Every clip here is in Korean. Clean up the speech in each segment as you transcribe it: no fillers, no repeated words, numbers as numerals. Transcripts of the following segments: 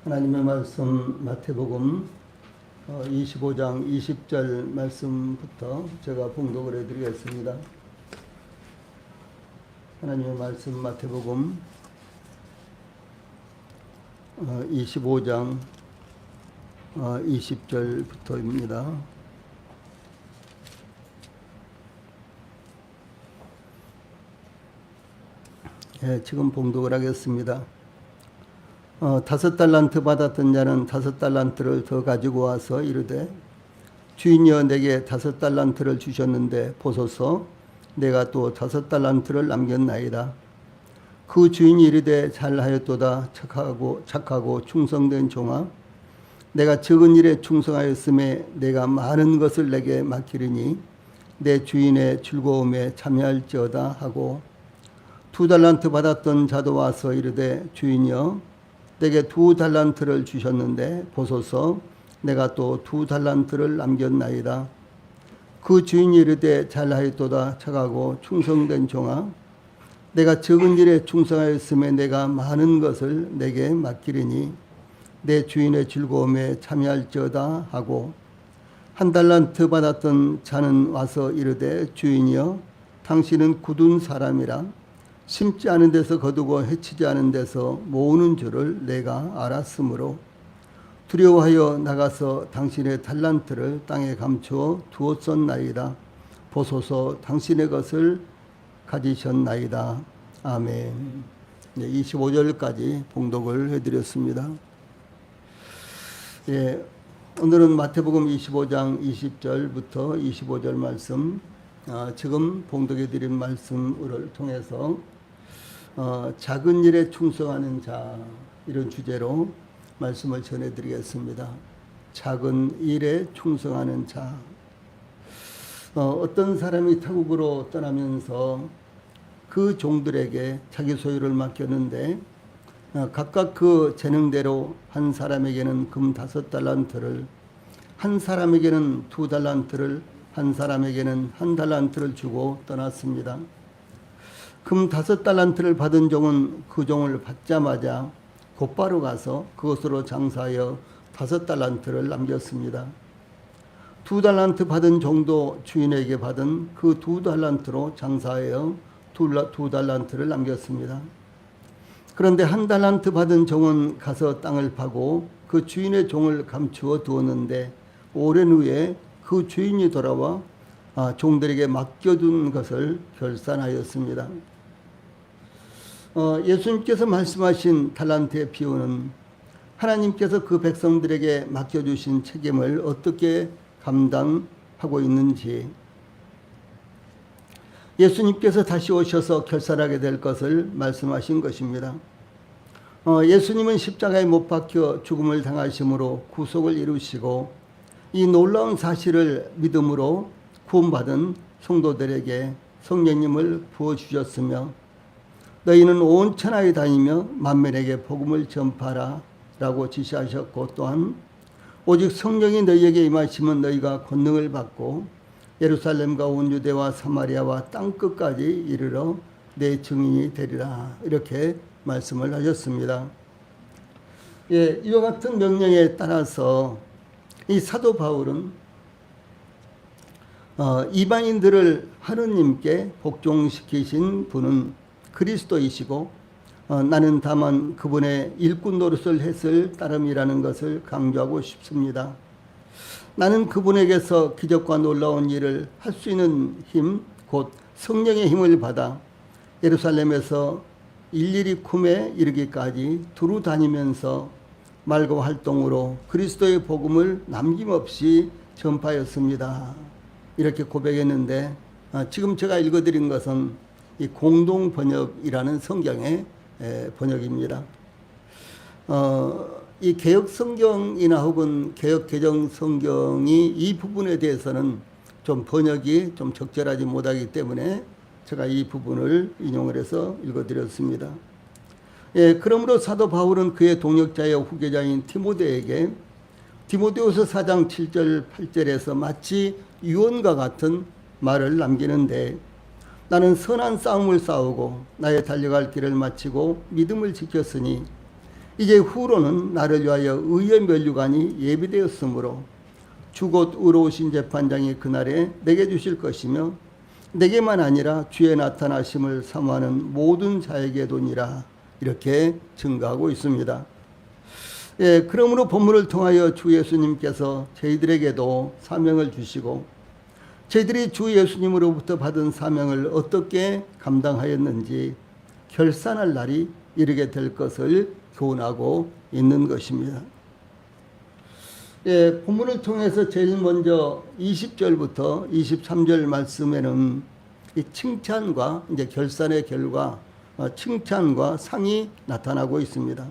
하나님의 말씀 마태복음 25장 20절 말씀부터 제가 봉독을 해드리겠습니다. 하나님의 말씀 마태복음 25장 20절부터입니다. 지금 봉독을 하겠습니다. 5달란트 받았던 자는 5달란트를 더 가지고 와서 이르되 주인이여 내게 5달란트를 주셨는데 보소서 내가 또 5달란트를 남겼나이다. 그 주인이 이르되 잘하였도다 착하고 충성된 종아 내가 적은 일에 충성하였음에 내가 많은 것을 내게 맡기리니 내 주인의 즐거움에 참여할지어다 하고 2달란트 받았던 자도 와서 이르되 주인이여 내게 2달란트를 주셨는데 보소서 내가 또 2달란트를 남겼나이다. 그 주인이 이르되 잘하였도다 착하고 충성된 종아 내가 적은 일에 충성하였음에 내가 많은 것을 내게 맡기리니 내 주인의 즐거움에 참여할지어다 하고 1달란트 받았던 자는 와서 이르되 주인이여 당신은 굳은 사람이라 심지 않은 데서 거두고 해치지 않은 데서 모으는 줄을 내가 알았으므로 두려워하여 나가서 당신의 달란트를 땅에 감추어 두었었나이다. 보소서 당신의 것을 가지셨나이다. 아멘. 25절까지 봉독을 해드렸습니다. 오늘은 마태복음 25장 20절부터 25절 말씀, 지금 봉독해드린 말씀을 통해서 작은 일에 충성하는 자, 이런 주제로 말씀을 전해드리겠습니다. 작은 일에 충성하는 자. 어떤 사람이 타국으로 떠나면서 그 종들에게 자기 소유를 맡겼는데 각각 그 재능대로 한 사람에게는 금 5달란트를, 한 사람에게는 2달란트를, 한 사람에게는 1달란트를 주고 떠났습니다. 금 5달란트를 받은 종은 그 종을 받자마자 곧바로 가서 그것으로 장사하여 5달란트를 남겼습니다. 2달란트 받은 종도 주인에게 받은 그 2달란트로 장사하여 2달란트를 남겼습니다. 그런데 1달란트 받은 종은 가서 땅을 파고 그 주인의 종을 감추어 두었는데 오랜 후에 그 주인이 돌아와 종들에게 맡겨둔 것을 결산하였습니다. 예수님께서 말씀하신 달란트의 비유는 하나님께서 그 백성들에게 맡겨주신 책임을 어떻게 감당하고 있는지, 예수님께서 다시 오셔서 결산하게 될 것을 말씀하신 것입니다. 예수님은 십자가에 못 박혀 죽음을 당하심으로 구속을 이루시고 이 놀라운 사실을 믿음으로 구원받은 성도들에게 성령님을 부어주셨으며 너희는 온 천하에 다니며 만민에게 복음을 전파하라 라고 지시하셨고 또한 오직 성령이 너희에게 임하시면 너희가 권능을 받고 예루살렘과 온 유대와 사마리아와 땅끝까지 이르러 내 증인이 되리라 이렇게 말씀을 하셨습니다. 이와 같은 명령에 따라서 이 사도 바울은 이방인들을 하느님께 복종시키신 분은 그리스도이시고 나는 다만 그분의 일꾼 노릇을 했을 따름이라는 것을 강조하고 싶습니다. 나는 그분에게서 기적과 놀라운 일을 할 수 있는 힘, 곧 성령의 힘을 받아 예루살렘에서 일일이 쿰에 이르기까지 두루 다니면서 말과 활동으로 그리스도의 복음을 남김없이 전파하였습니다. 이렇게 고백했는데 지금 제가 읽어드린 것은 이 공동 번역이라는 성경의 번역입니다. 이 개혁 성경이나 혹은 개혁 개정 성경이 이 부분에 대해서는 좀 번역이 좀 적절하지 못하기 때문에 제가 이 부분을 인용을 해서 읽어드렸습니다. 그러므로 사도 바울은 그의 동역자여 후계자인 디모데에게 디모데후서 4장 7절 8절에서 마치 유언과 같은 말을 남기는데 나는 선한 싸움을 싸우고 나의 달려갈 길을 마치고 믿음을 지켰으니 이제 후로는 나를 위하여 의의 면류관이 예비되었으므로 주곧 의로우신 재판장이 그날에 내게 주실 것이며 내게만 아니라 주의 나타나심을 사모하는 모든 자에게도니라. 이렇게 증거하고 있습니다. 예, 그러므로 본문을 통하여 주 예수님께서 저희들에게도 사명을 주시고 저희들이 주 예수님으로부터 받은 사명을 어떻게 감당하였는지 결산할 날이 이르게 될 것을 교훈하고 있는 것입니다. 예, 본문을 통해서 제일 먼저 20절부터 23절 말씀에는 이 칭찬과 이제 결산의 결과, 칭찬과 상이 나타나고 있습니다.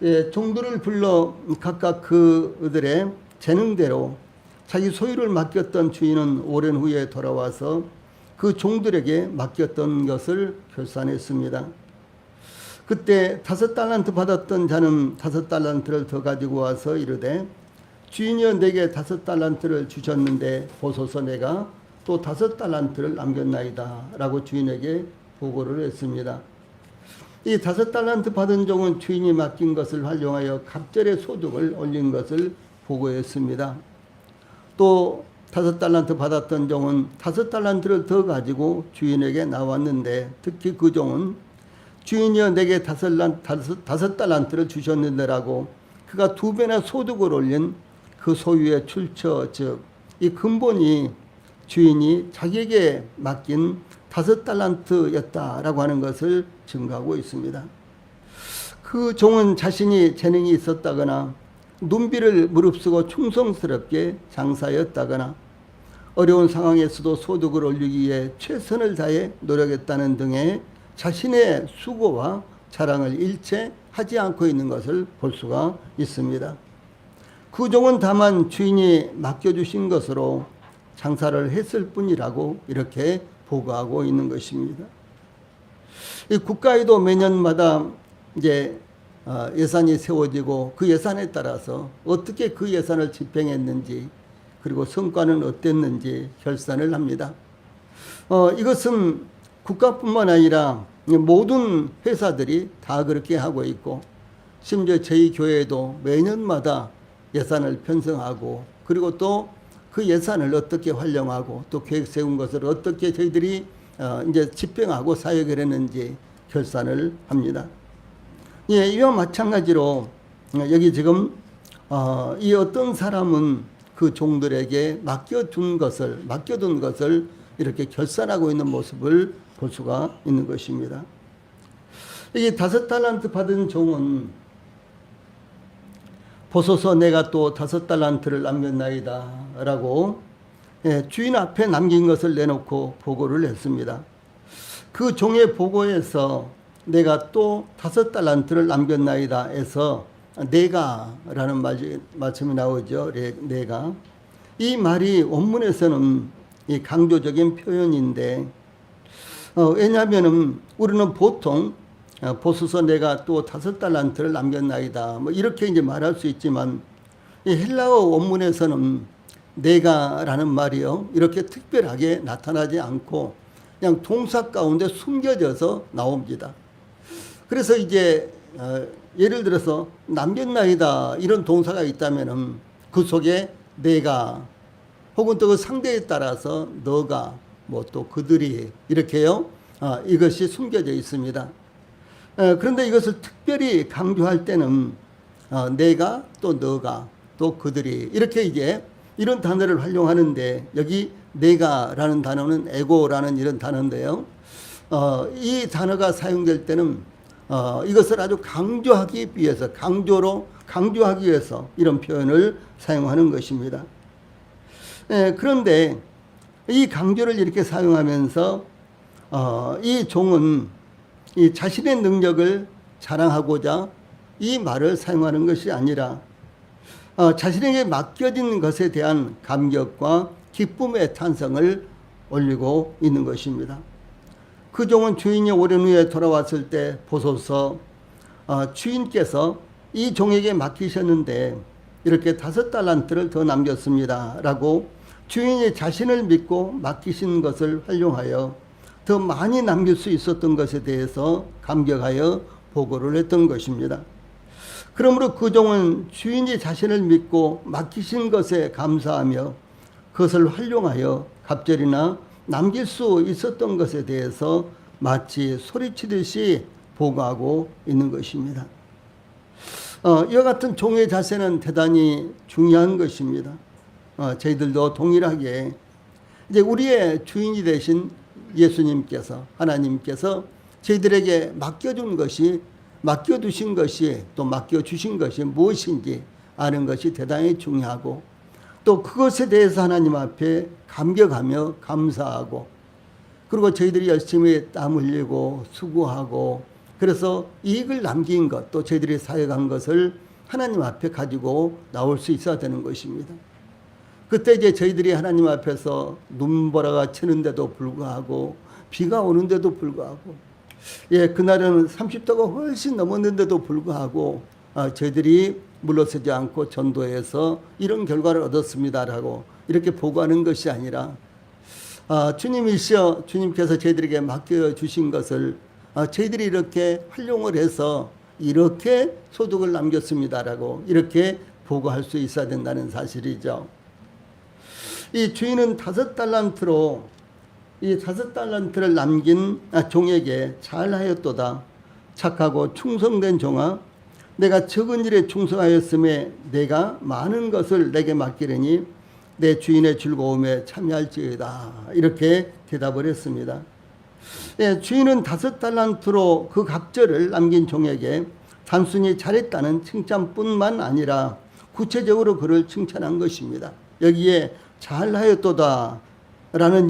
예, 종들을 불러 각각 그들의 재능대로 자기 소유를 맡겼던 주인은 오랜 후에 돌아와서 그 종들에게 맡겼던 것을 결산했습니다. 그때 5달란트 받았던 자는 5달란트를 더 가지고 와서 이르되 주인이여 내게 5달란트를 주셨는데 보소서 내가 또 5달란트를 남겼나이다 라고 주인에게 보고를 했습니다. 이 5달란트 받은 종은 주인이 맡긴 것을 활용하여 갑절의 소득을 올린 것을 보고했습니다. 또 5달란트 받았던 종은 5달란트를 더 가지고 주인에게 나왔는데 특히 그 종은 주인이여 내게 5달란트를 주셨는데라고 그가 2배나 소득을 올린 그 소유의 출처, 즉 이 근본이 주인이 자기에게 맡긴 5달란트였다라고 하는 것을 증거하고 있습니다. 그 종은 자신이 재능이 있었다거나 눈비를 무릅쓰고 충성스럽게 장사였다거나 어려운 상황에서도 소득을 올리기 위해 최선을 다해 노력했다는 등의 자신의 수고와 자랑을 일체 하지 않고 있는 것을 볼 수가 있습니다. 그 종은 다만 주인이 맡겨주신 것으로 장사를 했을 뿐이라고 이렇게 보고하고 있는 것입니다. 이 국가에도 매년마다 이제 예산이 세워지고 그 예산에 따라서 어떻게 그 예산을 집행했는지 그리고 성과는 어땠는지 결산을 합니다. 이것은 국가뿐만 아니라 모든 회사들이 다 그렇게 하고 있고 심지어 저희 교회도 매년마다 예산을 편성하고 그리고 또 그 예산을 어떻게 활용하고 또 계획 세운 것을 어떻게 저희들이 이제 집행하고 사역을 했는지 결산을 합니다. 예, 이와 마찬가지로 여기 지금 이 어떤 사람은 그 종들에게 맡겨둔 것을 이렇게 결산하고 있는 모습을 볼 수가 있는 것입니다. 이 5달란트 받은 종은 보소서 내가 또 5달란트를 남겼나이다 라고 주인 앞에 남긴 것을 내놓고 보고를 했습니다. 그 종의 보고에서 내가 또 5달란트를 남겼나이다 해서 내가 라는 말씀이 나오죠. 내가. 이 말이 원문에서는 이 강조적인 표현인데 왜냐하면 우리는 보통 보소서 내가 또 5달란트를 남겼나이다 뭐 이렇게 이제 말할 수 있지만 이 헬라어 원문에서는 내가라는 말이요 이렇게 특별하게 나타나지 않고 그냥 동사 가운데 숨겨져서 나옵니다. 그래서 이제 예를 들어서 남겼나이다 이런 동사가 있다면은 그 속에 내가 혹은 또 그 상대에 따라서 너가 뭐 또 그들이 이렇게요 이것이 숨겨져 있습니다. 그런데 이것을 특별히 강조할 때는 내가 또 너가 또 그들이 이렇게 이제 이런 단어를 활용하는데 여기 내가라는 단어는 에고라는 이런 단어인데요. 이 단어가 사용될 때는 이것을 아주 강조하기 위해서 강조하기 위해서 이런 표현을 사용하는 것입니다. 그런데 이 강조를 이렇게 사용하면서 이 종은 이 자신의 능력을 자랑하고자 이 말을 사용하는 것이 아니라 자신에게 맡겨진 것에 대한 감격과 기쁨의 찬성을 올리고 있는 것입니다. 그 종은 주인이 오랜 후에 돌아왔을 때 보소서 주인께서 이 종에게 맡기셨는데 이렇게 5달란트를 더 남겼습니다 라고 주인이 자신을 믿고 맡기신 것을 활용하여 더 많이 남길 수 있었던 것에 대해서 감격하여 보고를 했던 것입니다. 그러므로 그 종은 주인이 자신을 믿고 맡기신 것에 감사하며 그것을 활용하여 갑절이나 남길 수 있었던 것에 대해서 마치 소리치듯이 보고하고 있는 것입니다. 이와 같은 종의 자세는 대단히 중요한 것입니다. 저희들도 동일하게 이제 우리의 주인이 되신 예수님께서, 하나님께서 저희들에게 맡겨두신 것이 또 맡겨주신 것이 무엇인지 아는 것이 대단히 중요하고, 또 그것에 대해서 하나님 앞에 감격하며 감사하고, 그리고 저희들이 열심히 땀 흘리고 수고하고 그래서 이익을 남긴 것, 또 저희들이 사역한 것을 하나님 앞에 가지고 나올 수 있어야 되는 것입니다. 그때 이제 저희들이 하나님 앞에서 눈보라가 치는데도 불구하고 비가 오는데도 불구하고, 그날은 30도가 훨씬 넘었는데도 불구하고 저희들이 물러서지 않고 전도해서 이런 결과를 얻었습니다라고 이렇게 보고하는 것이 아니라, 주님께서 저희들에게 맡겨주신 것을 저희들이 이렇게 활용을 해서 이렇게 소득을 남겼습니다라고 이렇게 보고할 수 있어야 된다는 사실이죠. 이 주인은 5달란트로 이 5달란트를 남긴 종에게 잘하였도다. 착하고 충성된 종아, 내가 적은 일에 충성하였음에 내가 많은 것을 내게 맡기려니 내 주인의 즐거움에 참여할지어다. 이렇게 대답을 했습니다. 주인은 5달란트로 그 갑절을 남긴 종에게 단순히 잘했다는 칭찬뿐만 아니라 구체적으로 그를 칭찬한 것입니다. 여기에 잘하였도다 라는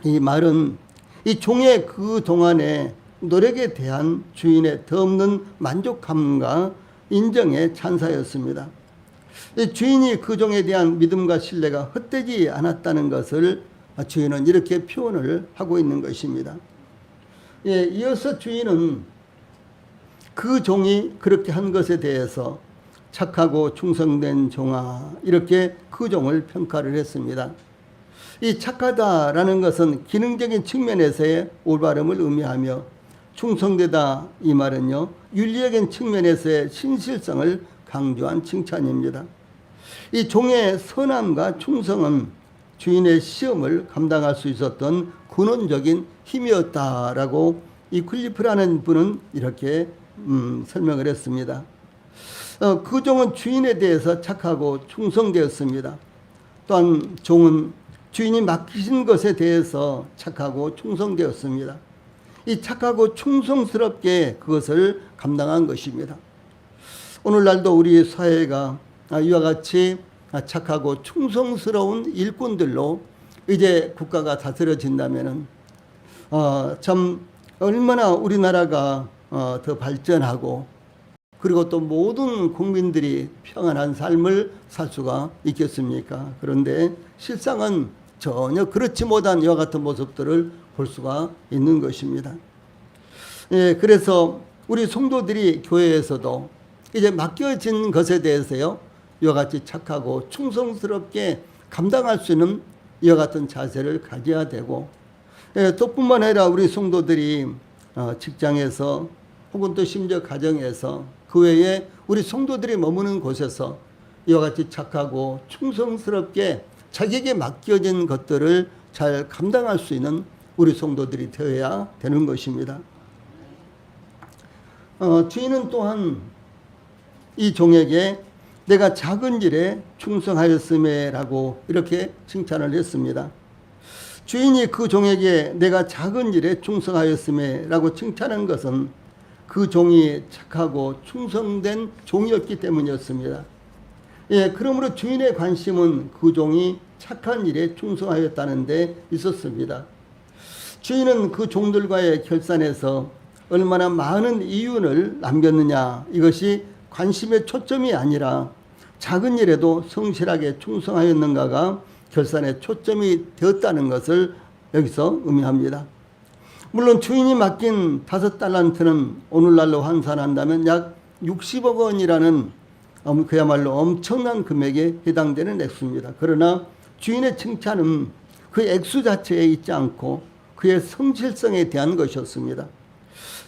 이 말은 이 종의 그 동안의 노력에 대한 주인의 더없는 만족함과 인정의 찬사였습니다. 주인이 그 종에 대한 믿음과 신뢰가 헛되지 않았다는 것을 주인은 이렇게 표현을 하고 있는 것입니다. 이어서 주인은 그 종이 그렇게 한 것에 대해서 착하고 충성된 종아, 이렇게 그 종을 평가를 했습니다. 이 착하다라는 것은 기능적인 측면에서의 올바름을 의미하며, 충성되다 이 말은요, 윤리적인 측면에서의 신실성을 강조한 칭찬입니다. 이 종의 선함과 충성은 주인의 시험을 감당할 수 있었던 근원적인 힘이었다라고 이 클리프라는 분은 이렇게 설명을 했습니다. 그 종은 주인에 대해서 착하고 충성되었습니다. 또한 종은 주인이 맡기신 것에 대해서 착하고 충성되었습니다. 이 착하고 충성스럽게 그것을 감당한 것입니다. 오늘날도 우리 사회가 이와 같이 착하고 충성스러운 일꾼들로 이제 국가가 다스려진다면은 참 얼마나 우리나라가 더 발전하고, 그리고 또 모든 국민들이 평안한 삶을 살 수가 있겠습니까? 그런데 실상은 전혀 그렇지 못한 이와 같은 모습들을 볼 수가 있는 것입니다. 그래서 우리 성도들이 교회에서도 이제 맡겨진 것에 대해서요, 이와 같이 착하고 충성스럽게 감당할 수 있는 이와 같은 자세를 가져야 되고, 또 뿐만 아니라 우리 성도들이 직장에서 혹은 또 심지어 가정에서, 그 외에 우리 성도들이 머무는 곳에서 이와 같이 착하고 충성스럽게 자기에게 맡겨진 것들을 잘 감당할 수 있는 우리 성도들이 되어야 되는 것입니다. 주인은 또한 이 종에게 내가 작은 일에 충성하였음에 라고 이렇게 칭찬을 했습니다. 주인이 그 종에게 내가 작은 일에 충성하였음에 라고 칭찬한 것은 그 종이 착하고 충성된 종이었기 때문이었습니다. 그러므로 주인의 관심은 그 종이 착한 일에 충성하였다는 데 있었습니다. 주인은 그 종들과의 결산에서 얼마나 많은 이윤을 남겼느냐, 이것이 관심의 초점이 아니라 작은 일에도 성실하게 충성하였는가가 결산의 초점이 되었다는 것을 여기서 의미합니다. 물론 주인이 맡긴 5달란트는 오늘날로 환산한다면 약 60억 원이라는 그야말로 엄청난 금액에 해당되는 액수입니다. 그러나 주인의 칭찬은 그 액수 자체에 있지 않고 그의 성실성에 대한 것이었습니다.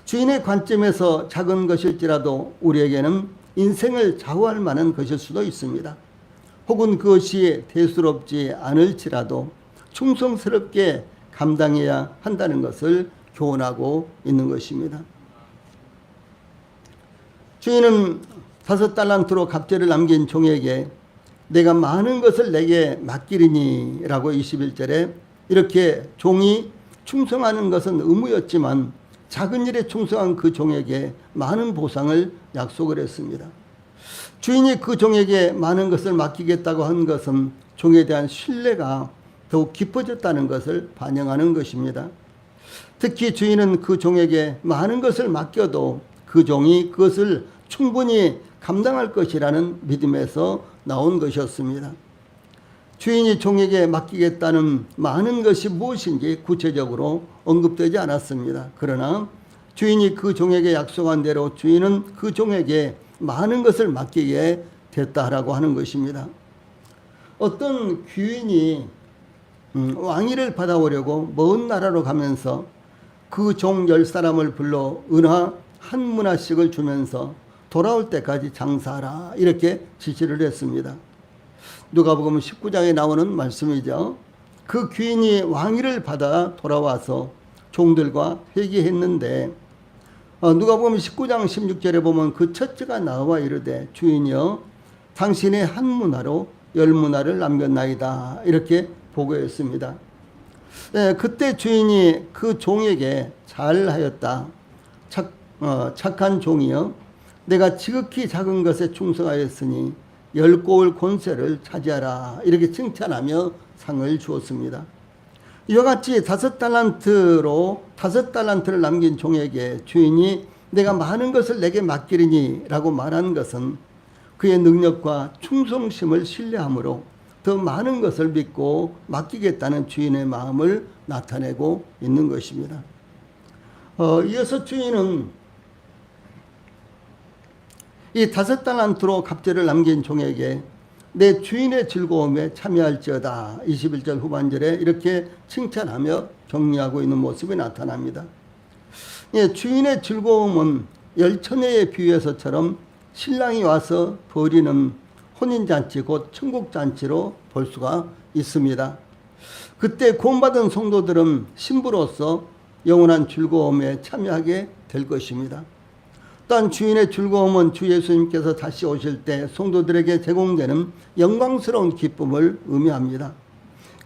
주인의 관점에서 작은 것일지라도 우리에게는 인생을 좌우할 만한 것일 수도 있습니다. 혹은 그것이 대수롭지 않을지라도 충성스럽게 감당해야 한다는 것을 교훈하고 있는 것입니다. 주인은 5달란트로 갑절을 남긴 종에게 내가 많은 것을 내게 맡기리니 라고 21절에 이렇게 종이 충성하는 것은 의무였지만 작은 일에 충성한 그 종에게 많은 보상을 약속을 했습니다. 주인이 그 종에게 많은 것을 맡기겠다고 한 것은 종에 대한 신뢰가 더욱 깊어졌다는 것을 반영하는 것입니다. 특히 주인은 그 종에게 많은 것을 맡겨도 그 종이 그것을 충분히 감당할 것이라는 믿음에서 나온 것이었습니다. 주인이 종에게 맡기겠다는 많은 것이 무엇인지 구체적으로 언급되지 않았습니다. 그러나 주인이 그 종에게 약속한 대로 주인은 그 종에게 많은 것을 맡기게 됐다라고 하는 것입니다. 어떤 귀인이 왕위를 받아오려고 먼 나라로 가면서 그 종 10사람을 불러 은화 한 문화씩을 주면서 돌아올 때까지 장사하라 이렇게 지시를 했습니다. 누가복음 19장에 나오는 말씀이죠. 그 귀인이 왕위를 받아 돌아와서 종들과 회개했는데 누가복음 19장 16절에 보면 그 첫째가 나와 이르되 주인이여 당신의 한 문화로 10문화를 남겼나이다 이렇게 보고했습니다. 네, 그때 주인이 그 종에게 잘하였다 착한 종이여 내가 지극히 작은 것에 충성하였으니 10고을 권세를 차지하라 이렇게 칭찬하며 상을 주었습니다. 이와 같이 5달란트를 남긴 종에게 주인이 내가 많은 것을 내게 맡기리니 라고 말한 것은 그의 능력과 충성심을 신뢰함으로 더 많은 것을 믿고 맡기겠다는 주인의 마음을 나타내고 있는 것입니다. 이어서 주인은 이 5달란트로 갑절을 남긴 종에게 내 주인의 즐거움에 참여할지어다 21절 후반절에 이렇게 칭찬하며 격려하고 있는 모습이 나타납니다. 예, 주인의 즐거움은 열처녀의 비유에서처럼 신랑이 와서 벌이는 혼인잔치 곧 천국잔치로 볼 수가 있습니다. 그때 구원받은 성도들은 신부로서 영원한 즐거움에 참여하게 될 것입니다. 또한 주인의 즐거움은 주 예수님께서 다시 오실 때 성도들에게 제공되는 영광스러운 기쁨을 의미합니다.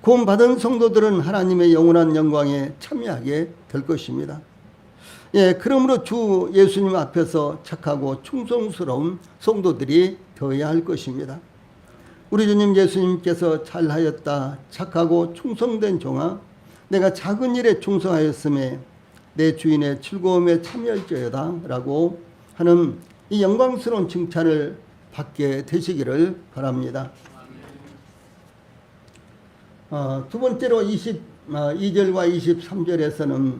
구원받은 성도들은 하나님의 영원한 영광에 참여하게 될 것입니다. 예, 그러므로 주 예수님 앞에서 착하고 충성스러운 성도들이 되어야 할 것입니다. 우리 주님 예수님께서 잘하였다 착하고 충성된 종아 내가 작은 일에 충성하였음에 내 주인의 즐거움에 참여할지어다 라고 하는 이 영광스러운 칭찬을 받게 되시기를 바랍니다. 두 번째로 22절과 23절에서는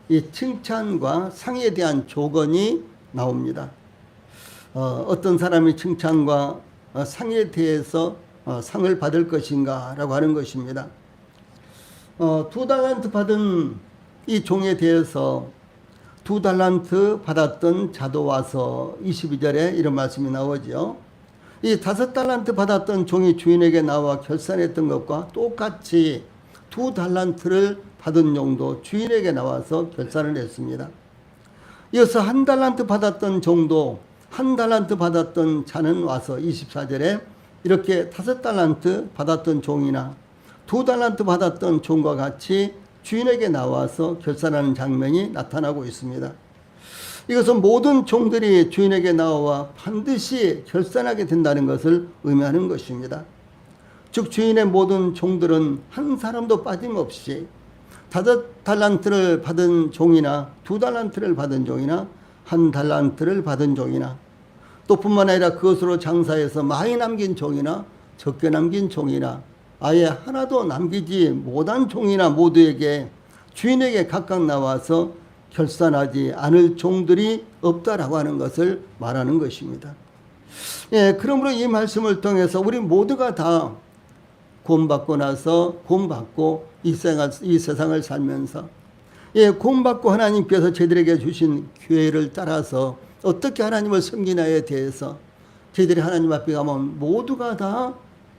이 칭찬과 상에 대한 조건이 나옵니다. 어떤 사람이 칭찬과 상에 대해서 상을 받을 것인가 라고 하는 것입니다. 2달란트 받은 이 종에 대해서 2달란트 받았던 자도 와서 22절에 이런 말씀이 나오죠. 이 5달란트 받았던 종이 주인에게 나와 결산했던 것과 똑같이 2달란트를 받은 종도 주인에게 나와서 결산을 했습니다. 이어서 1달란트 받았던 종도 1달란트 받았던 자는 와서 24절에 이렇게 5달란트 받았던 종이나 2달란트 받았던 종과 같이 주인에게 나와서 결산하는 장면이 나타나고 있습니다. 이것은 모든 종들이 주인에게 나와 반드시 결산하게 된다는 것을 의미하는 것입니다. 즉 주인의 모든 종들은 한 사람도 빠짐없이 5달란트를 받은 종이나 2달란트를 받은 종이나 1달란트를 받은 종이나 또 뿐만 아니라 그것으로 장사해서 많이 남긴 종이나 적게 남긴 종이나 아예 하나도 남기지 못한 종이나 모두에게 주인에게 각각 나와서 결산하지 않을 종들이 없다라고 하는 것을 말하는 것입니다. 예, 그러므로 이 말씀을 통해서 우리 모두가 다 구원받고 나서 구원받고 이 세상을 살면서 예, 구원받고 하나님께서 저희들에게 주신 교회를 따라서 어떻게 하나님을 섬기나에 대해서 저희들이 하나님 앞에 가면 모두가 다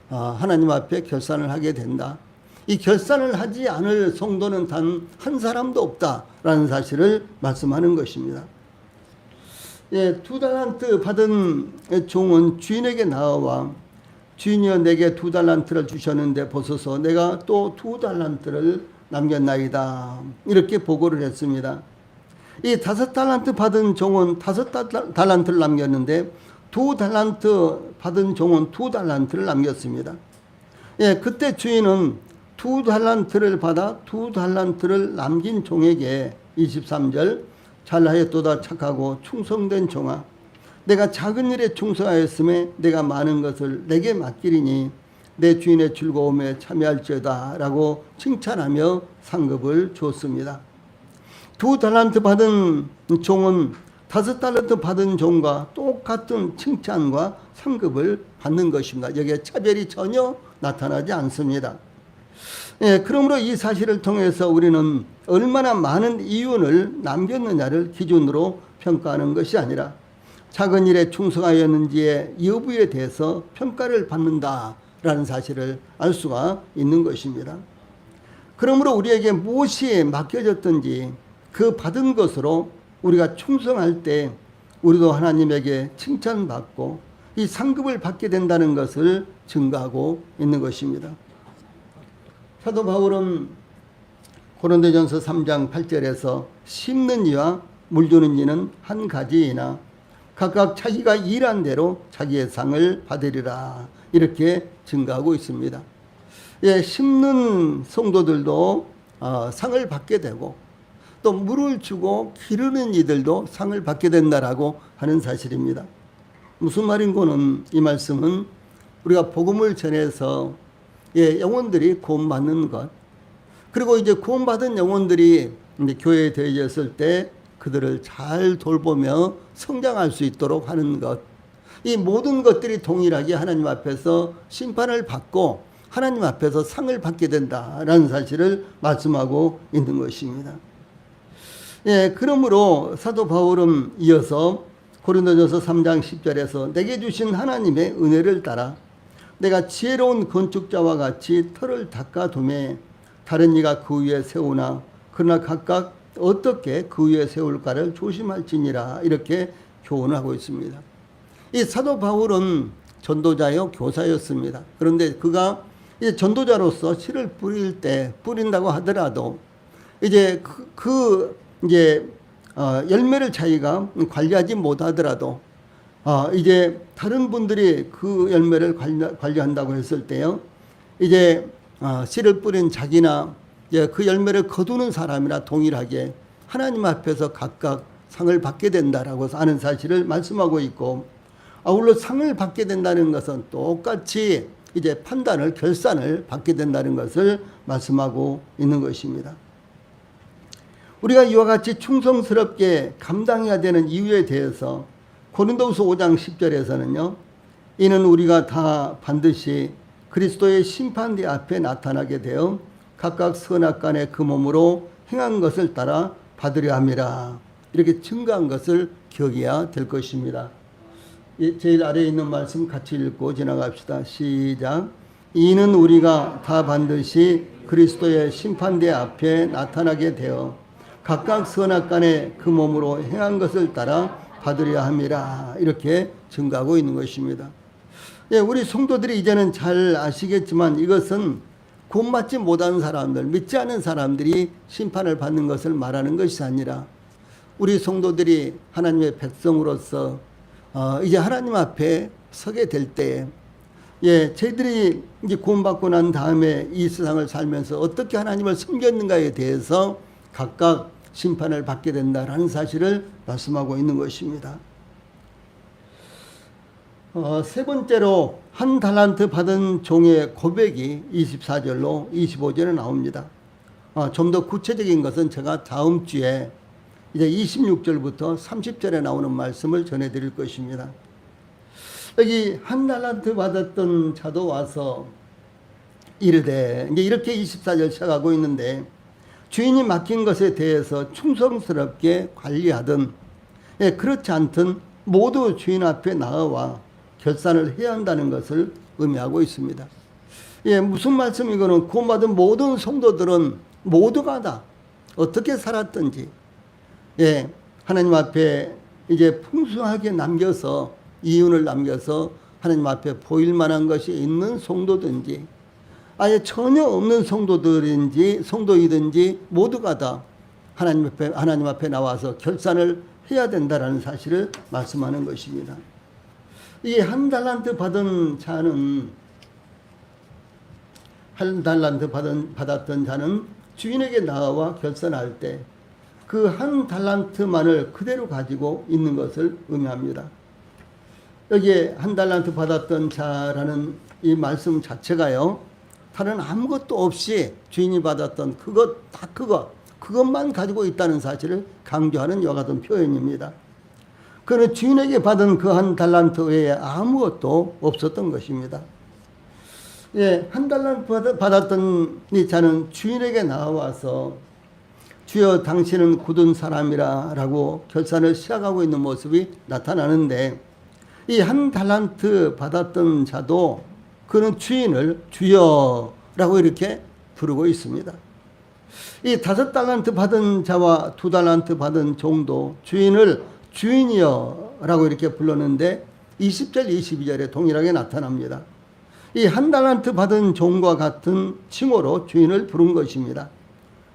하나님 앞에 결산을 하게 된다. 이 결산을 하지 않을 성도는 단 한 사람도 없다라는 사실을 말씀하는 것입니다. 예, 2달란트 받은 종은 주인에게 나와 주인이여 내게 2달란트를 주셨는데 보소서 내가 또 2달란트를 남겼나이다. 이렇게 보고를 했습니다. 이 5달란트 받은 종은 5달란트를 남겼는데 2달란트 받은 종은 2달란트를 남겼습니다. 예, 그때 주인은 2달란트를 받아 2달란트를 남긴 종에게 23절 잘하였도다 착하고 충성된 종아 내가 작은 일에 충성하였음에 내가 많은 것을 내게 맡기리니 내 주인의 즐거움에 참여할지어다 라고 칭찬하며 상급을 주었습니다. 2달란트 받은 종은 5달란트 받은 종과 똑같은 칭찬과 상급을 받는 것입니다. 여기에 차별이 전혀 나타나지 않습니다. 예, 그러므로 이 사실을 통해서 우리는 얼마나 많은 이윤을 남겼느냐를 기준으로 평가하는 것이 아니라 작은 일에 충성하였는지의 여부에 대해서 평가를 받는다라는 사실을 알 수가 있는 것입니다. 그러므로 우리에게 무엇이 맡겨졌든지 그 받은 것으로 우리가 충성할 때 우리도 하나님에게 칭찬받고 이 상급을 받게 된다는 것을 증거하고 있는 것입니다. 사도 바울은 고린도전서 3장 8절에서 심는 이와 물주는 이는 한 가지이나 각각 자기가 일한 대로 자기의 상을 받으리라 이렇게 증거하고 있습니다. 예, 심는 성도들도 상을 받게 되고 또 물을 주고 기르는 이들도 상을 받게 된다라고 하는 사실입니다. 무슨 말인고는 이 말씀은 우리가 복음을 전해서 예, 영혼들이 구원받는 것 그리고 이제 구원받은 영혼들이 이제 교회에 되어졌을 때 그들을 잘 돌보며 성장할 수 있도록 하는 것 이 모든 것들이 동일하게 하나님 앞에서 심판을 받고 하나님 앞에서 상을 받게 된다라는 사실을 말씀하고 있는 것입니다. 예, 그러므로 사도 바울은 이어서 고린도전서 3장 10절에서 내게 주신 하나님의 은혜를 따라 내가 지혜로운 건축자와 같이 터를 닦아두매 다른 이가 그 위에 세우나 그러나 각각 어떻게 그 위에 세울까를 조심할지니라 이렇게 교훈하고 있습니다. 이 사도 바울은 전도자요 교사였습니다. 그런데 그가 이제 전도자로서 씨를 뿌린다고 하더라도 이제 이제 열매를 자기가 관리하지 못하더라도 이제 다른 분들이 그 열매를 관리한다고 했을 때요, 이제 씨를 뿌린 자기나 그 열매를 거두는 사람이나 동일하게 하나님 앞에서 각각 상을 받게 된다라고 하는 사실을 말씀하고 있고, 아울러 상을 받게 된다는 것은 똑같이 이제 결산을 받게 된다는 것을 말씀하고 있는 것입니다. 우리가 이와 같이 충성스럽게 감당해야 되는 이유에 대해서 고린도후서 5장 10절에서는요. 이는 우리가 다 반드시 그리스도의 심판대 앞에 나타나게 되어 각각 선악간의 그 몸으로 행한 것을 따라 받으려 함이라. 이렇게 증거한 것을 기억해야 될 것입니다. 제일 아래에 있는 말씀 같이 읽고 지나갑시다. 시작. 이는 우리가 다 반드시 그리스도의 심판대 앞에 나타나게 되어 각각 선악간의 그 몸으로 행한 것을 따라 받으려 함이라. 이렇게 증거하고 있는 것입니다. 예, 우리 성도들이 이제는 잘 아시겠지만 이것은 구원받지 못한 사람들, 믿지 않은 사람들이 심판을 받는 것을 말하는 것이 아니라 우리 성도들이 하나님의 백성으로서 이제 하나님 앞에 서게 될 때, 예, 저희들이 이제 구원받고 난 다음에 이 세상을 살면서 어떻게 하나님을 섬겼는가에 대해서 각각 심판을 받게 된다라는 사실을 말씀하고 있는 것입니다. 세 번째로 한 달란트 받은 종의 고백이 24절로 25절에 나옵니다. 좀 더 구체적인 것은 제가 다음 주에 이제 26절부터 30절에 나오는 말씀을 전해드릴 것입니다. 여기 한 달란트 받았던 자도 와서 이르되, 이제 이렇게 24절 시작하고 있는데, 주인이 맡긴 것에 대해서 충성스럽게 관리하든 그렇지 않든 모두 주인 앞에 나와 결산을 해야 한다는 것을 의미하고 있습니다. 무슨 말씀이거는 구원받은 모든 성도들은 모두가 다 어떻게 살았든지 하나님 앞에 이제 풍성하게 남겨서 이윤을 남겨서 하나님 앞에 보일 만한 것이 있는 성도든지 아예 전혀 없는 성도이든지 모두가 다 하나님 앞에 나와서 결산을 해야 된다라는 사실을 말씀하는 것입니다. 이 한 달란트 받은 자는 받았던 자는 주인에게 나와 결산할 때 그 한 달란트만을 그대로 가지고 있는 것을 의미합니다. 여기에 한 달란트 받았던 자라는 이 말씀 자체가요, 다른 아무것도 없이 주인이 받았던 그것만 가지고 있다는 사실을 강조하는 이와 같은 표현입니다. 그는 주인에게 받은 그 한 달란트 외에 아무것도 없었던 것입니다. 한 달란트 받았던 이 자는 주인에게 나와서 주여 당신은 굳은 사람이라 라고 결산을 시작하고 있는 모습이 나타나는데, 이 한 달란트 받았던 자도 그는 주인을 주여라고 이렇게 부르고 있습니다. 이 5달란트 받은 자와 2달란트 받은 종도 주인을 주인이여라고 이렇게 불렀는데 20절 22절에 동일하게 나타납니다. 이 한 달란트 받은 종과 같은 칭호로 주인을 부른 것입니다.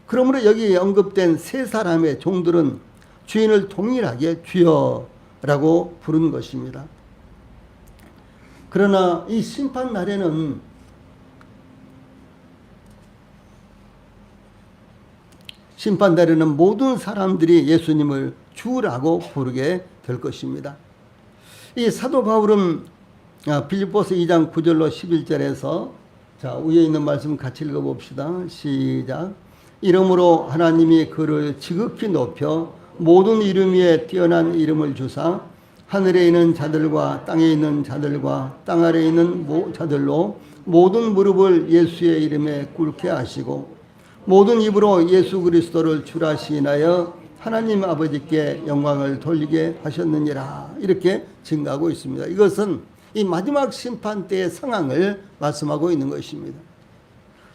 그러므로 여기 언급된 3사람의 종들은 주인을 동일하게 주여라고 부른 것입니다. 그러나 이 심판 날에는 모든 사람들이 예수님을 주라고 부르게 될 것입니다. 이 사도 바울은 빌립보서 2장 9절로 11절에서 위에 있는 말씀 같이 읽어봅시다. 시작. 이름으로 하나님이 그를 지극히 높여 모든 이름 위에 뛰어난 이름을 주사 하늘에 있는 자들과 땅에 있는 자들과 땅 아래에 있는 자들로 모든 무릎을 예수의 이름에 꿇게 하시고 모든 입으로 예수 그리스도를 주라 시인하여 하나님 아버지께 영광을 돌리게 하셨느니라. 이렇게 증가하고 있습니다. 이것은 이 마지막 심판 때의 상황을 말씀하고 있는 것입니다.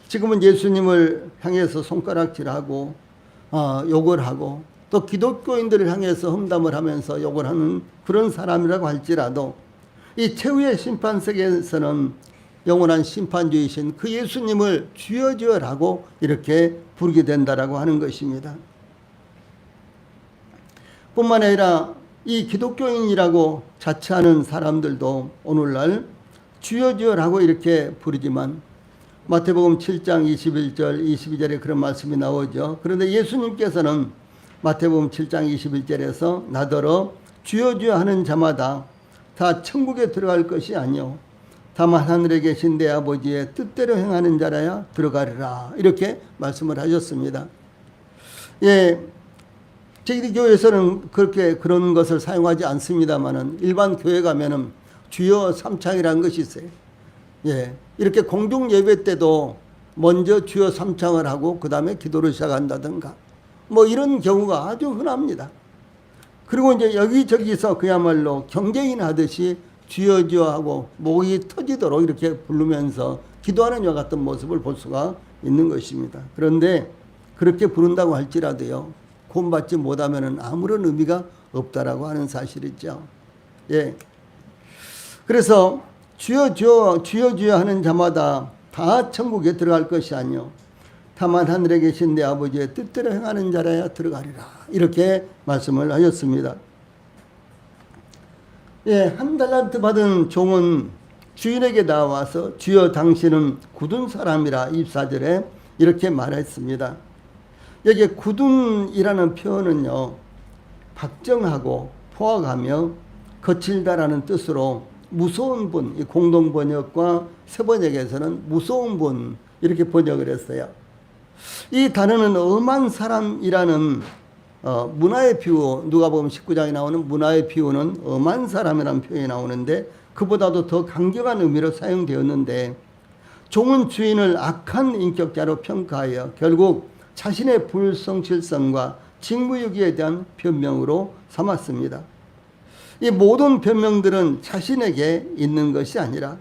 지금은 예수님을 향해서 손가락질하고 욕을 하고 또 기독교인들을 향해서 험담을 하면서 욕을 하는 그런 사람이라고 할지라도 이 최후의 심판석에서는 영원한 심판주이신 그 예수님을 주여 주여라고 이렇게 부르게 된다라고 하는 것입니다. 뿐만 아니라 이 기독교인이라고 자처하는 사람들도 오늘날 주여 주여라고 이렇게 부르지만 마태복음 7장 21절 22절에 그런 말씀이 나오죠. 그런데 예수님께서는 마태복음 7장 21절에서 나더러 주여 주여 하는 자마다 다 천국에 들어갈 것이 아니요 다만 하늘에 계신 내 아버지의 뜻대로 행하는 자라야 들어가리라. 이렇게 말씀을 하셨습니다. 저희 교회에서는 그런 것을 사용하지 않습니다만은 일반 교회 가면은 주여 삼창이라는 것이 있어요. 이렇게 공중 예배 때도 먼저 주여 삼창을 하고 그 다음에 기도를 시작한다든가 이런 경우가 아주 흔합니다. 그리고 이제 여기저기서 그야말로 경쟁인 하듯이 주여 주여 하고 목이 터지도록 이렇게 부르면서 기도하는 것 같은 모습을 볼 수가 있는 것입니다. 그런데 그렇게 부른다고 할지라도요, 구원받지 못하면 아무런 의미가 없다라고 하는 사실이죠. 그래서 주여 주여 주여 주여 하는 자마다 다 천국에 들어갈 것이 아니요 다만 하늘에 계신 내 아버지의 뜻대로 행하는 자라야 들어가리라. 이렇게 말씀을 하셨습니다. 한 달란트 받은 종은 주인에게 나와서 주여 당신은 굳은 사람이라 24절에 이렇게 말했습니다. 여기에 굳은이라는 표현은요, 박정하고 포악하며 거칠다라는 뜻으로 무서운 분, 이 공동 번역과 새 번역에서는 무서운 분 이렇게 번역을 했어요. 이 단어는 엄한 사람이라는 문화의 비유, 누가복음 19장에 나오는 문화의 비유는 엄한 사람이라는 표현이 나오는데 그보다도 더 강경한 의미로 사용되었는데 종은 주인을 악한 인격자로 평가하여 결국 자신의 불성실성과 직무유기에 대한 변명으로 삼았습니다. 이 모든 변명들은 자신에게 있는 것이 아니라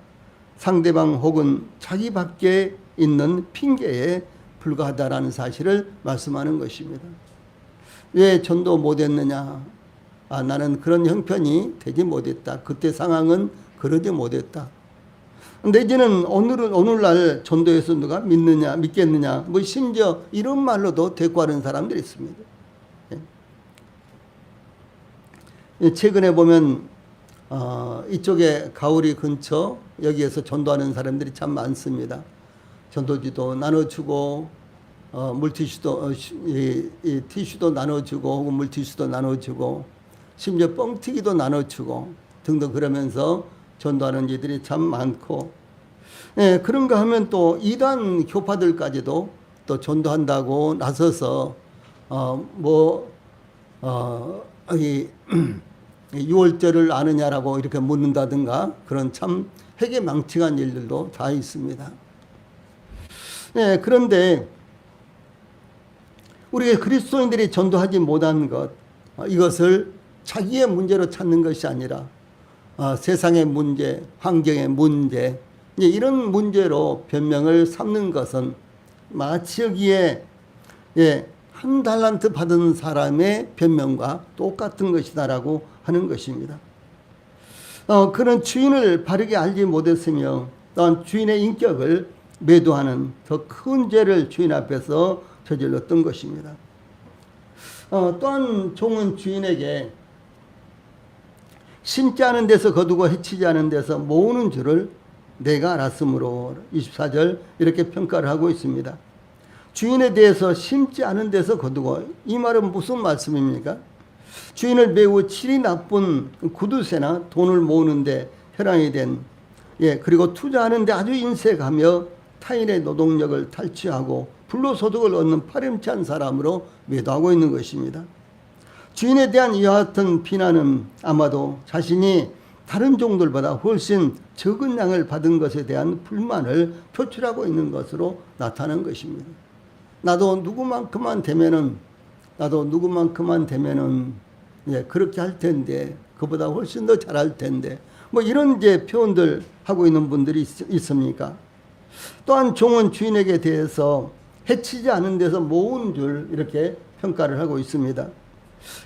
상대방 혹은 자기 밖에 있는 핑계에 불과하다라는 사실을 말씀하는 것입니다. 왜 전도 못했느냐? 나는 그런 형편이 되지 못했다. 그때 상황은 그러지 못했다. 내지는 오늘날 전도에서 누가 믿겠느냐? 뭐 심지어 이런 말로도 대꾸하는 사람들이 있습니다. 최근에 보면 이쪽에 가오리 근처 여기에서 전도하는 사람들이 참 많습니다. 전도지도 나눠주고 물티슈도 티슈도 나눠주고 혹은 물티슈도 나눠주고 심지어 뻥튀기도 나눠주고 등등 그러면서 전도하는 이들이 참 많고, 그런가 하면 또 이단 교파들까지도 또 전도한다고 나서서 유월절을 아느냐라고 이렇게 묻는다든가 그런 참 회개망측한 일들도 다 있습니다. 그런데 우리 그리스도인들이 전도하지 못한 것, 이것을 자기의 문제로 찾는 것이 아니라 세상의 문제, 환경의 문제, 이런 문제로 변명을 삼는 것은 마치 여기에 한 달란트 받은 사람의 변명과 똑같은 것이다라고 하는 것입니다. 그는 주인을 바르게 알지 못했으며 또한 주인의 인격을 매도하는 더 큰 죄를 주인 앞에서 저질렀던 것입니다. 또한 종은 주인에게 심지 않은 데서 거두고 해치지 않은 데서 모으는 줄을 내가 알았으므로 24절 이렇게 평가를 하고 있습니다. 주인에 대해서 심지 않은 데서 거두고, 이 말은 무슨 말씀입니까? 주인을 매우 질이 나쁜 구두쇠나 돈을 모으는데 혈안이 된, 그리고 투자하는데 아주 인색하며 타인의 노동력을 탈취하고 불로소득을 얻는 파렴치한 사람으로 매도하고 있는 것입니다. 주인에 대한 이와 같은 비난은 아마도 자신이 다른 종들보다 훨씬 적은 양을 받은 것에 대한 불만을 표출하고 있는 것으로 나타나는 것입니다. 나도 누구만큼만 되면은 그렇게 할 텐데, 그보다 훨씬 더 잘할 텐데, 뭐 이런 이제 표현들 하고 있는 분들이 있습니까? 또한 종은 주인에게 대해서 해치지 않은 데서 모은 줄 이렇게 평가를 하고 있습니다.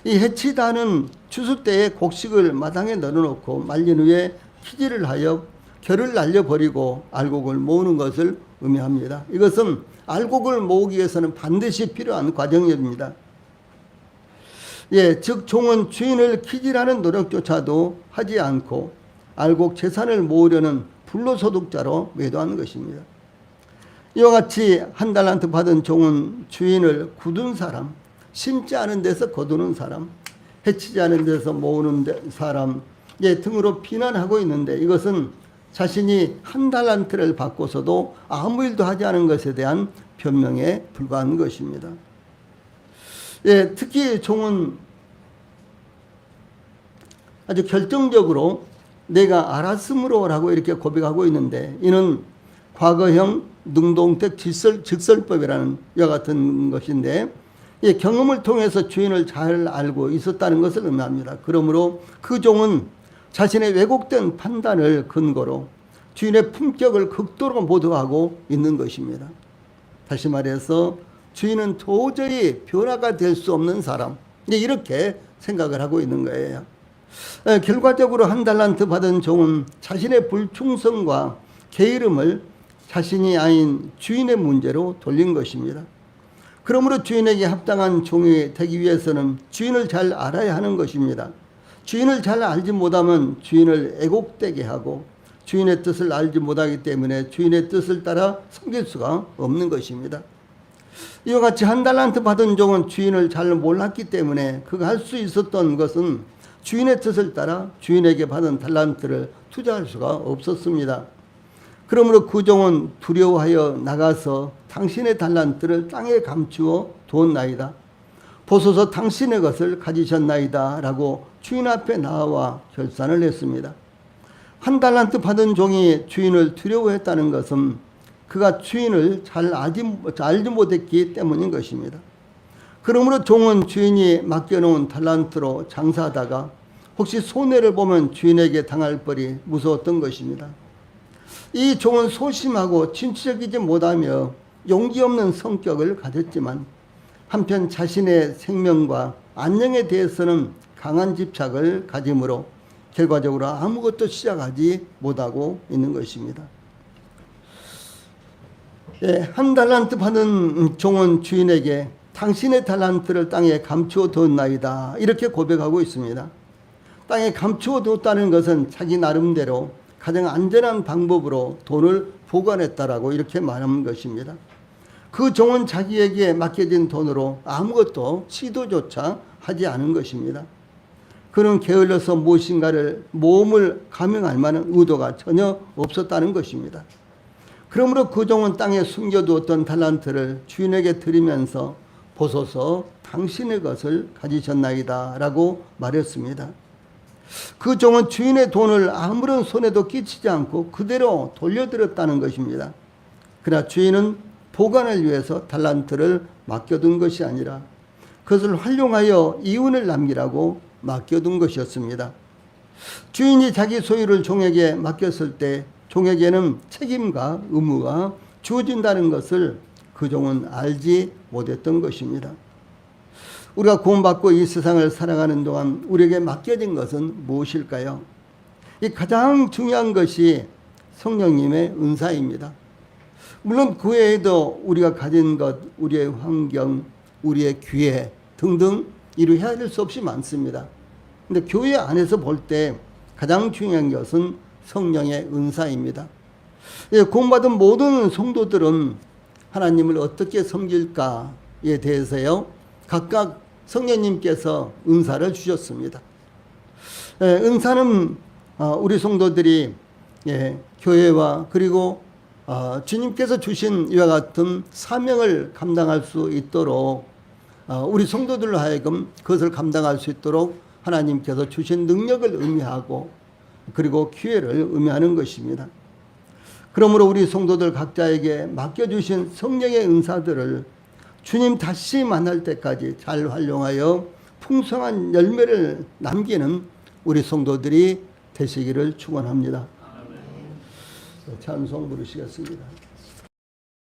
이 해치다는 추수 때에 곡식을 마당에 널어놓고 말린 후에 키질을 하여 결을 날려버리고 알곡을 모으는 것을 의미합니다. 이것은 알곡을 모으기 위해서는 반드시 필요한 과정입니다. 즉 종은 주인을 키질하는 노력조차도 하지 않고 알곡 재산을 모으려는 불로소득자로 매도하는 것입니다. 이와 같이 한 달란트 받은 종은 주인을 굳은 사람, 심지 않은 데서 거두는 사람, 해치지 않은 데서 모으는 사람 등으로 비난하고 있는데, 이것은 자신이 한 달란트를 받고서도 아무 일도 하지 않은 것에 대한 변명에 불과한 것입니다. 특히 종은 아주 결정적으로 내가 알았으므로라고 이렇게 고백하고 있는데, 이는 과거형 능동적 직설법이라는 이와 같은 것인데, 경험을 통해서 주인을 잘 알고 있었다는 것을 의미합니다. 그러므로 그 종은 자신의 왜곡된 판단을 근거로 주인의 품격을 극도로 모독하고 있는 것입니다. 다시 말해서 주인은 도저히 변화가 될 수 없는 사람, 이렇게 생각을 하고 있는 거예요. 결과적으로 한 달란트 받은 종은 자신의 불충성과 게으름을 자신이 아닌 주인의 문제로 돌린 것입니다. 그러므로 주인에게 합당한 종이 되기 위해서는 주인을 잘 알아야 하는 것입니다. 주인을 잘 알지 못하면 주인을 애곡되게 하고, 주인의 뜻을 알지 못하기 때문에 주인의 뜻을 따라 섬길 수가 없는 것입니다. 이와 같이 한 달란트 받은 종은 주인을 잘 몰랐기 때문에 그가 할 수 있었던 것은 주인의 뜻을 따라 주인에게 받은 달란트를 투자할 수가 없었습니다. 그러므로 그 종은 두려워하여 나가서 당신의 달란트를 땅에 감추어 두었나이다. 보소서 당신의 것을 가지셨나이다 라고 주인 앞에 나와 결산을 했습니다. 한 달란트 받은 종이 주인을 두려워했다는 것은 그가 주인을 잘 알지 못했기 때문인 것입니다. 그러므로 종은 주인이 맡겨놓은 달란트로 장사하다가 혹시 손해를 보면 주인에게 당할 벌이 무서웠던 것입니다. 이 종은 소심하고 진취적이지 못하며 용기 없는 성격을 가졌지만 한편 자신의 생명과 안녕에 대해서는 강한 집착을 가짐으로 결과적으로 아무것도 시작하지 못하고 있는 것입니다. 한 달란트 받은 종은 주인에게 당신의 달란트를 땅에 감추어 두었나이다 이렇게 고백하고 있습니다. 땅에 감추어 두었다는 것은 자기 나름대로 가장 안전한 방법으로 돈을 보관했다라고 이렇게 말하는 것입니다. 그 종은 자기에게 맡겨진 돈으로 아무것도 시도조차 하지 않은 것입니다. 그는 게을러서 무엇인가를 모험을 감행할 만한 의도가 전혀 없었다는 것입니다. 그러므로 그 종은 땅에 숨겨두었던 달란트를 주인에게 드리면서 보소서 당신의 것을 가지셨나이다 라고 말했습니다. 그 종은 주인의 돈을 아무런 손해도 끼치지 않고 그대로 돌려드렸다는 것입니다. 그러나 주인은 보관을 위해서 달란트를 맡겨둔 것이 아니라 그것을 활용하여 이윤을 남기라고 맡겨둔 것이었습니다. 주인이 자기 소유를 종에게 맡겼을 때 종에게는 책임과 의무가 주어진다는 것을 그 종은 알지 못했던 것입니다. 우리가 구원받고 이 세상을 살아가는 동안 우리에게 맡겨진 것은 무엇일까요? 이 가장 중요한 것이 성령님의 은사입니다. 물론 그 외에도 우리가 가진 것, 우리의 환경, 우리의 기회 등등 이루 헤아릴 수 없이 많습니다. 그런데 교회 안에서 볼 때 가장 중요한 것은 성령의 은사입니다. 구원받은 모든 성도들은 하나님을 어떻게 섬길까에 대해서요, 각각 성령님께서 은사를 주셨습니다. 은사는 우리 성도들이 교회와 그리고 주님께서 주신 이와 같은 사명을 감당할 수 있도록 우리 성도들로 하여금 그것을 감당할 수 있도록 하나님께서 주신 능력을 의미하고 그리고 기회를 의미하는 것입니다. 그러므로 우리 성도들 각자에게 맡겨주신 성령의 은사들을 주님 다시 만날 때까지 잘 활용하여 풍성한 열매를 남기는 우리 성도들이 되시기를 축원합니다. 찬송 부르시겠습니다.